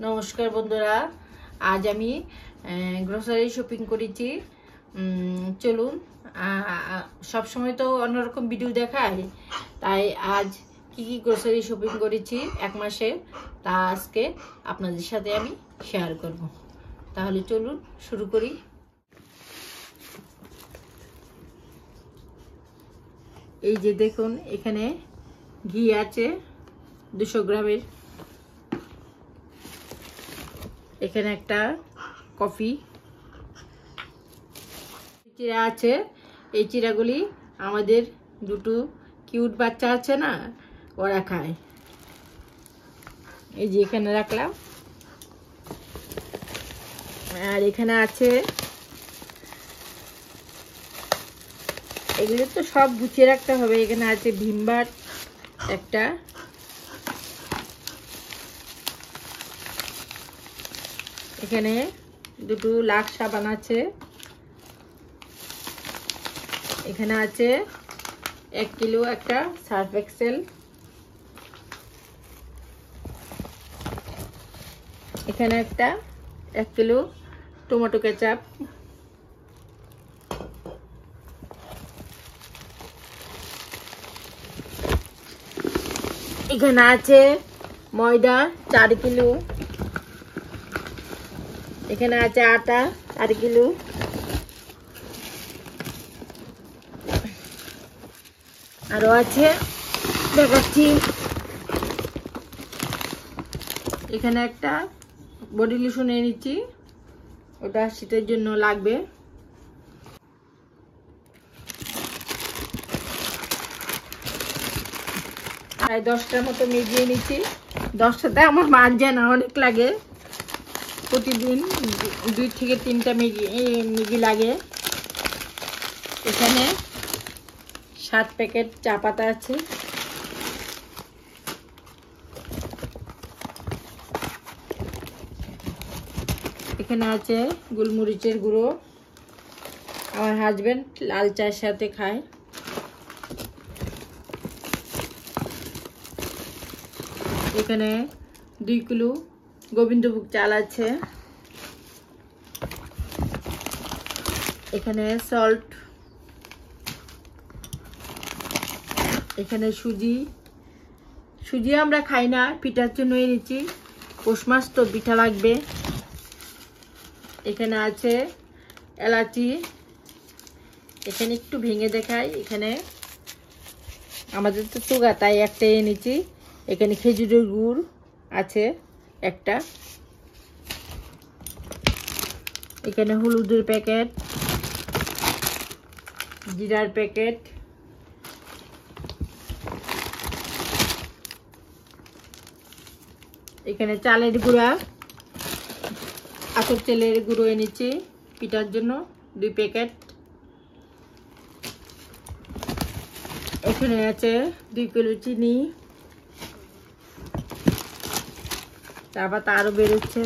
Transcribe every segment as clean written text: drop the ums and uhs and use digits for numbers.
নমস্কার বন্ধুরা, আজ আমি গ্রোসারি শপিং করেছি। চলুন, সব সময় তো অন্যরকম ভিডিও দেখাই, তাই আজ কি কি গ্রোসারি শপিং করেছি এক মাসে তা আজকে আপনাদের সাথে আমি শেয়ার করব। তাহলে চলুন শুরু করি। এই যে দেখুন, এখানে ঘি আছে 200 গ্রামের। এখানে একটা কফি চিরা আছে। এই চিরাগুলি আমাদের দুটো কিউট বাচ্চা আছে না, ওরা খায়। এই যে এখানে রাখলাম। আর এখানে আছে, এগুলো তো সব গুছিয়ে রাখতে হবে। এখানে আছে ভিমবার একটা, এখানে দুটো লাক্স সাবান আছে, এখানে আছে 1 কিলো একটা সার্ফ এক্সেল, এখানে একটা 1 কিলো টমেটো কেচাপ, এখানে আছে ময়দা 4 কিলো, এখানে আছে আটা 4 কিলো, আরো আছে দেখাচ্ছি। এখানে একটা বডি লোশন নিয়ে নিচ্ছি, ওটা শীতের জন্য লাগবে। প্রায় 10টার মতো মিজিয়ে নিচ্ছি। 10টাতে আমার মানছে না, অনেক লাগে। প্রতিদিন 2 থেকে 3টা মিগি লাগে। এখানে 7 প্যাকেট চা পাতা আছে। এখানে আছে গোলমরিচের গুঁড়ো, আমার হাজবেন্ড লাল চায়ের সাথে খায়। এখানে 2 কিলো গোবিন্দভোগ চাল আছে। এখানে সল্ট, এখানে সুজি আমরা খাই না, পিঠার জন্য এনেছি। পৌষ মাস তো পিঠা লাগবে। এখানে আছে এলাচি, এখানে একটু ভেঙে দেখাই। এখানে আমাদের তো সুগার, তাই একটা এনেছি। এখানে খেজুরের গুড় আছে একটা, এখানে হলুদের প্যাকেট, জিরার প্যাকেট, এখানে চালের গুঁড়া, আতপ চালের গুঁড়ো এনেছি পিঠার জন্য 2 প্যাকেট। এখানে আছে 2 কিলো চিনি, তারপর আরো বেরোচ্ছে।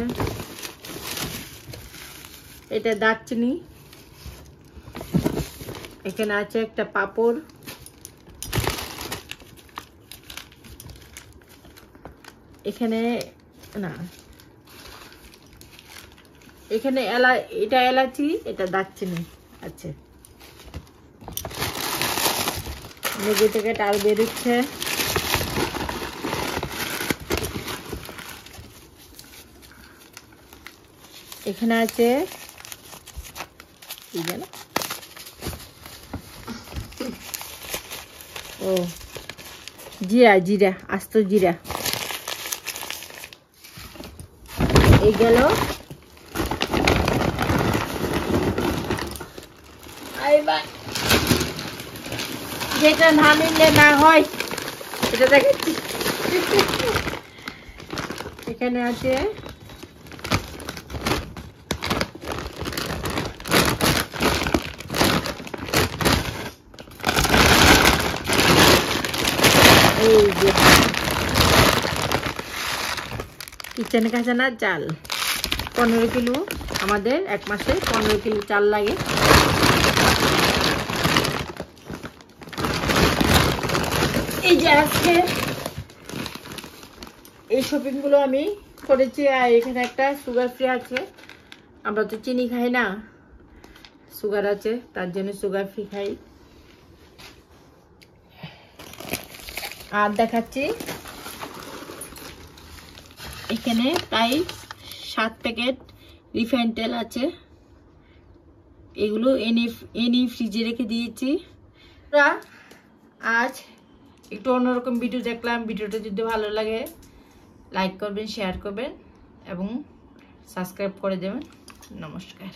এটা দারচিনি, এখানে আছে একটা পাপড়, এখানে না, এখানে এটা এলাচি, এটা দারচিনি আছে। মেঘে থেকে আরো বেরোচ্ছে। এখানে আছে কি জানো, ও জিরা, আস্ত জিরা। এই গেল। যেটা না নিলে না হয় এটা দেখাচ্ছি। এখানে আছে এই যে কিচেন খাজানা চাল 15 কিলো। আমাদের এক মাসে 15 কিলো চাল লাগে। এই যে আজকে এই শপিংগুলো আমি করেছি। আর এখানে একটা সুগার ফ্রি আছে, আমরা তো চিনি খাই না, সুগার আছে তার জন্য সুগার ফ্রি খাই। আর দেখাচ্ছি এখানে প্রায় 7 প্যাকেট রিফাইন তেল আছে, এগুলো এনে ফ্রিজে রেখে দিয়েছি। আজ একটু অন্যরকম ভিডিও দেখলাম। ভিডিওটা যদি ভালো লাগে লাইক করবেন, শেয়ার করবেন এবং সাবস্ক্রাইব করে দেবেন। নমস্কার।